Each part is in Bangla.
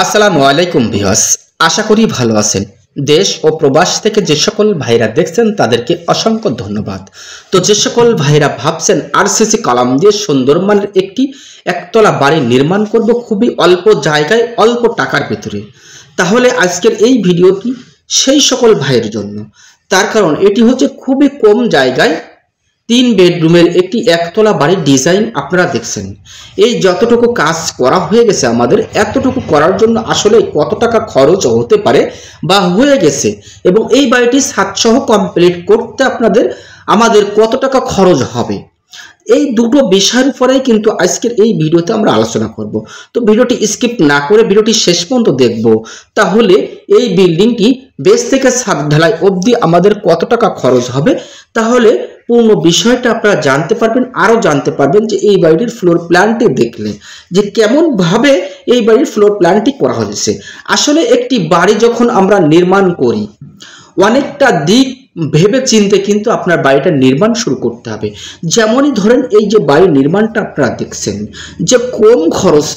আসসালামু আলাইকুম ভিউয়ার্স, আশা করি ভালো আছেন। দেশ ও প্রবাস থেকে যে সকল ভাইরা দেখছেন তাদেরকে অসংখ্য ধন্যবাদ। তো যে সকল ভাইরা ভাবছেন আরসিসি কলাম দিয়ে সুন্দর মানের একটি একতলা বাড়ি নির্মাণ করব খুবই অল্প জায়গায় অল্প টাকার ভিতরে, তাহলে আজকের এই ভিডিওটি সেই সকল ভাইয়ের জন্য। তার কারণ এটি হচ্ছে খুবই কম জায়গায় 3 বেডরুমের একটি একতলা বাড়ির ডিজাইন আপনারা দেখছেন। এই যতটুকু কাজ করা হয়ে গেছে আমাদের, এতটুকু করার জন্য আসলে কত টাকা খরচ হতে পারে বা হয়ে গেছে, এবং এই বাড়িটি ছাদসহ কমপ্লিট করতে আমাদের কত টাকা খরচ হবে, এই দুটো বিষয়ের উপরেই কিন্তু আজকের এই ভিডিওতে আমরা আলোচনা করব। তো ভিডিওটি স্কিপ না করে ভিডিওটি শেষ পর্যন্ত দেখব, তাহলে এই বিল্ডিংটি বেস থেকে ছাদ ঢালাই অবধি আমাদের কত টাকা খরচ হবে, তাহলে পূর্ণ বিষয়টা আপনারা জানতে পারবেন। আরও জানতে পারবেন যে এই বাড়িটির ফ্লোর প্ল্যানটি দেখলে যে কেমন ভাবে এই বাড়ির ফ্লোর প্ল্যানটি করা হয়েছে। আসলে একটি বাড়ি যখন আমরা নির্মাণ করি, অনেকটা দিক ভেবে চিনতে কিন্তু আপনার বাড়িটা নির্মাণ শুরু করতে হবে। যেমনই ধরেন এই যে বাড়ি নির্মাণটা আপনারা দেখছেন যে কম খরচ,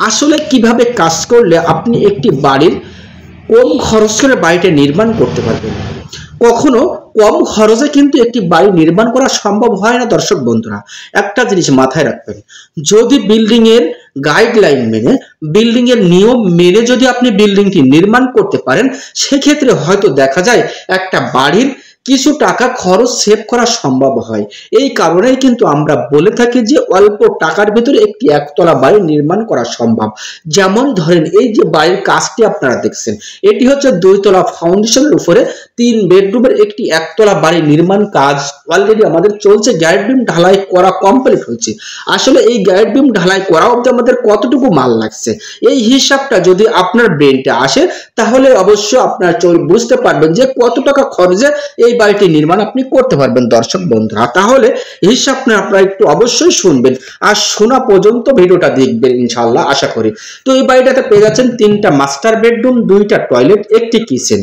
আসলে কিভাবে কাজ করলে আপনি একটি বাড়ির কম খরচ করে বাড়িটা নির্মাণ করতে পারবেন। কখনো কম খরচে কিন্তু একটি বাড়ি নির্মাণ করা সম্ভব হয় না দর্শক বন্ধুরা। একটা জিনিস মাথায় রাখবেন, যদি বিল্ডিং এর গাইডলাইন মেনে, বিল্ডিং এর নিয়ম মেনে যদি আপনি বিল্ডিংটি নির্মাণ করতে পারেন, সেক্ষেত্রে হয়তো দেখা যায় একটা বাড়ির কিছু টাকা খরচ সেভ করা সম্ভব হয়। এই কারণেই কিন্তু আমরা বলে থাকি যে অল্প টাকার ভিতরে একটি একতলা বাড়ি নির্মাণ করা সম্ভব। যেমন ধরেন এই যে বাড়ির কাজটি আপনারা দেখছেন, এটি হচ্ছে 2 তলা ফাউন্ডেশনের উপরে 3 বেডরুমের একটি একতলা বাড়ি নির্মাণ কাজ অলরেডি আমাদের চলছে। গ্যারেট বিম ঢালাই করা কমপ্লিট হয়েছে। আসলে এই গ্যারেট বিম ঢালাই করা অবধি আমাদের কতটুকু মাল লাগছে, এই হিসাবটা যদি আপনার ব্রেনটা আসে, তাহলে অবশ্যই আপনার বুঝতে পারবেন যে কত টাকা খরচে এই বাড়িটি নির্মাণ আপনি করতে পারবেন দর্শক বন্ধুরা। তাহলে হিসাবটা আপনারা একটু অবশ্যই শুনবেন, আর শোনা পর্যন্ত ভিডিওটা দেখবেন ইনশাআল্লাহ, আশা করি। তো এই বাড়িটাতে পেয়ে যাচ্ছেন 3টা মাস্টার বেডরুম, 2টা টয়লেট, একটি কিচেন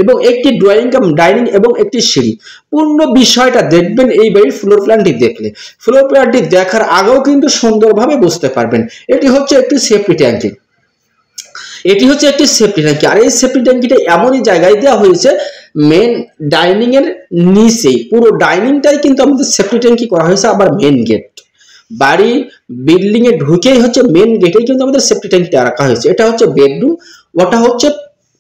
এবং একটি ড্রয়িং কাম ডাইনিং এবং একটি সিঁড়ি। পূর্ণ বিষয়টা দেখবেন এই বাড়ির ফ্লোর প্ল্যানটি দেখলে। ফ্লোর প্ল্যানটি দেখার আগেও কিন্তু সুন্দরভাবে বুঝতে পারবেন এটি হচ্ছে একটি সেফটি ট্যাঙ্কি। আর এই সেফটি ট্যাঙ্কিটা এমনই জায়গায় দেওয়া হয়েছে, মেন ডাইনিং এর নিচেই পুরো ডাইনিংটাই কিন্তু আমাদের সেফটি ট্যাঙ্কি করা হয়েছে। আবার মেন গেট, বাড়ি বিল্ডিং এ ঢুকেই হচ্ছে মেন গেটেই কিন্তু আমাদের সেফটি ট্যাঙ্কিটা রাখা হয়েছে। এটা হচ্ছে বেডরুম, ওটা হচ্ছে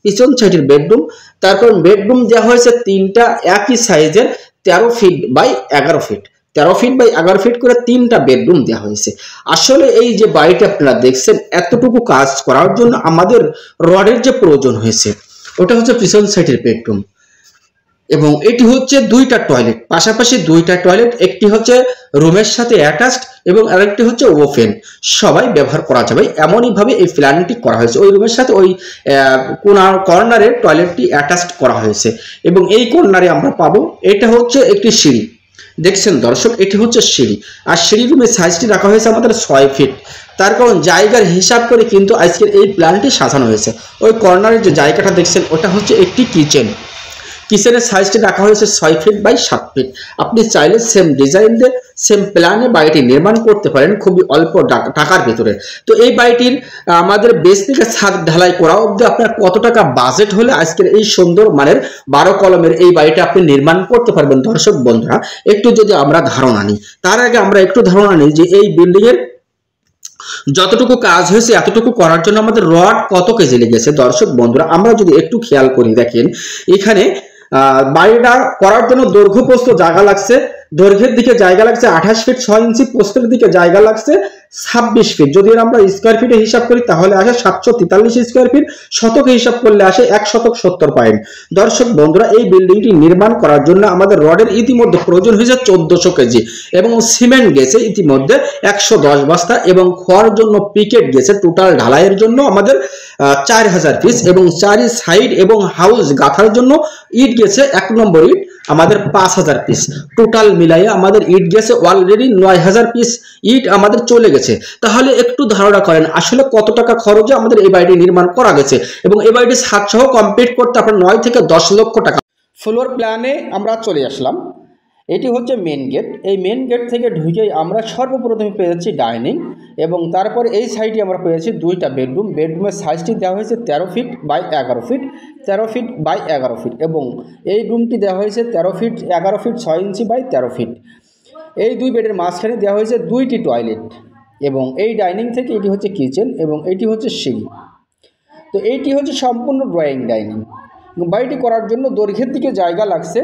পিছন সাইডের বেডরুম। তারপর বেডরুম দেওয়া হয়েছে 3টা একই সাইজের 13 feet by 11 feet, 13 feet by 11 feet করে 3টা বেডরুম দেওয়া হয়েছে। আসলে এই যে বাড়িটা আপনারা দেখছেন, এতটুকু কাজ করার জন্য আমাদের রডের যে প্রয়োজন হয়েছে, ওটা হচ্ছে পিছন সাইডের বেডরুম। এবং এটি হচ্ছে 2টা টয়লেট, পাশাপাশি 2টা টয়লেট, একটি হচ্ছে রুমের সাথে অ্যাটাচড এবং আরেকটি হচ্ছে ওপেন, সবাই ব্যবহার করা যাবে। এমনই ভাবে এই প্ল্যানটি করা হয়েছে। ওই রুমের সাথে ওই কর্নারের টয়লেটটি অ্যাটাচড করা হয়েছে। এবং এই কর্নারে আমরা পাবো, এটা হচ্ছে একটি সিঁড়ি, দেখছেন দর্শক, এটি হচ্ছে সিঁড়ি। আর সিঁড়ি রুমের সাইজটি রাখা হয়েছে আমাদের 6 ফিট। তার কারণ জায়গার হিসাব করে কিন্তু আজকের এই প্ল্যানটি সাজানো হয়েছে। ওই কর্নারের যে জায়গাটা দেখছেন, ওটা হচ্ছে একটি কিচেন। কিচেনের সাইজটি রাখা হয়েছে 6 ফিট বাই 7 ফিট। আপনি চাইলে সেম ডিজাইন দিয়ে সেম প্ল্যানে বাড়িটি নির্মাণ করতে পারেন খুবই অল্প টাকার ভিতরে। তো এই বাড়িটির আমাদের বেস থেকে ছাদ ঢালাই করা অবধি আপনার কত টাকা বাজেট হলে আজকের এই সুন্দর মানের 12 কলমের এই বাড়িটা আপনি নির্মাণ করতে পারবেন দর্শক বন্ধুরা, একটু যদি আমরা ধারণা নিই। তার আগে আমরা একটু ধারণা নিই যে এই বিল্ডিং এর যতটুকু কাজ হয়েছে এতটুকু করার জন্য আমাদের রড কত কেজি লেগেছে দর্শক বন্ধুরা। আমরা যদি একটু খেয়াল করি, দেখেন এখানে বাড়িটা করার জন্য দৈর্ঘ্য প্রস্থ জায়গা লাগছে, দৈর্ঘ্যের দিকে জায়গা লাগছে 28 ফিট 6 ইঞ্চি, প্রস্থের দিকে জায়গা লাগছে 26 ফিট। যদি আমরা স্কোয়ার ফিটে হিসাব করি তাহলে আসে 743 স্কোয়ার ফিট, শতকে হিসাব করলে আসে 1 শতক 70 পয়েন্ট। দর্শক বন্ধুরা, এই বিল্ডিংটি নির্মাণ করার জন্য আমাদের রডের ইতিমধ্যে প্রয়োজন হয়েছে 1400 কেজি এবং সিমেন্ট গেছে ইতিমধ্যে 110 বস্তা এবং খোয়ার জন্য পিকেট গেছে টোটাল ঢালাইয়ের জন্য আমাদের 4000 পিস এবং 4 সাইড এবং হাউস গাঁথার জন্য ইট গেছে 1 নম্বর ইট আমাদের 5000 পিস। টোটাল মিলাইয়ে আমাদের ইট গেছে অলরেডি 9000 পিস ইট আমাদের চলে গেছে। তাহলে একটু ধারণা করেন আসলে কত টাকা খরচে আমাদের এই বাড়িটি নির্মাণ করা গেছে। এবং এই বাড়িটি ছাদ সহ কমপ্লিট করতে আপনার 9 থেকে 10 লক্ষ টাকা। ফ্লোর প্ল্যানে আমরা চলে আসলাম। এটি হচ্ছে মেন গেট। এই মেন গেট থেকে ঢুকেই আমরা সর্বপ্রথমে পেয়ে যাচ্ছি ডাইনিং এবং তারপরে এই সাইডে আমরা পেয়েছি দুইটা বেডরুম। বেডরুমের সাইজটি দেওয়া হয়েছে 13 feet by 11 feet, 13 feet by 11 feet, এবং এই রুমটি দেওয়া হয়েছে 13 feet 11 feet 6 inch by 13 feet. এই দুই বেডের মাঝখানে দেওয়া হয়েছে দুইটি টয়লেট, এবং এই ডাইনিং থেকে এটি হচ্ছে কিচেন এবং এটি হচ্ছে সিঁড়ি। তো এইটি হচ্ছে সম্পূর্ণ ড্রয়িং ডাইনিং। বাড়িটি করার জন্য দৈর্ঘ্যের দিকে জায়গা লাগছে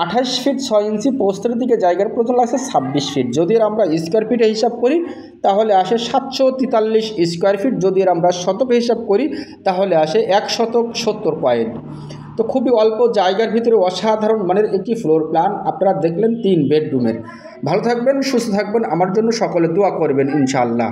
28 ফিট 6 ইঞ্চি, প্রস্থের দিকে জায়গার প্রয়োজন লাগছে 26 ফিট। যদি আমরা স্কোয়ার ফিটে হিসাব করি তাহলে আসে 743 স্কোয়ার ফিট, যদি আমরা শতকে হিসাব করি তাহলে আসে 1 শতক 70 পয়েন্ট। তো খুবই অল্প জায়গার ভিতরে অসাধারণ মানের একটি ফ্লোর প্ল্যান আপনারা দেখলেন 3 বেডরুমের। ভালো থাকবেন, সুস্থ থাকবেন, আমার জন্য সকলে দোয়া করবেন ইনশাআল্লাহ।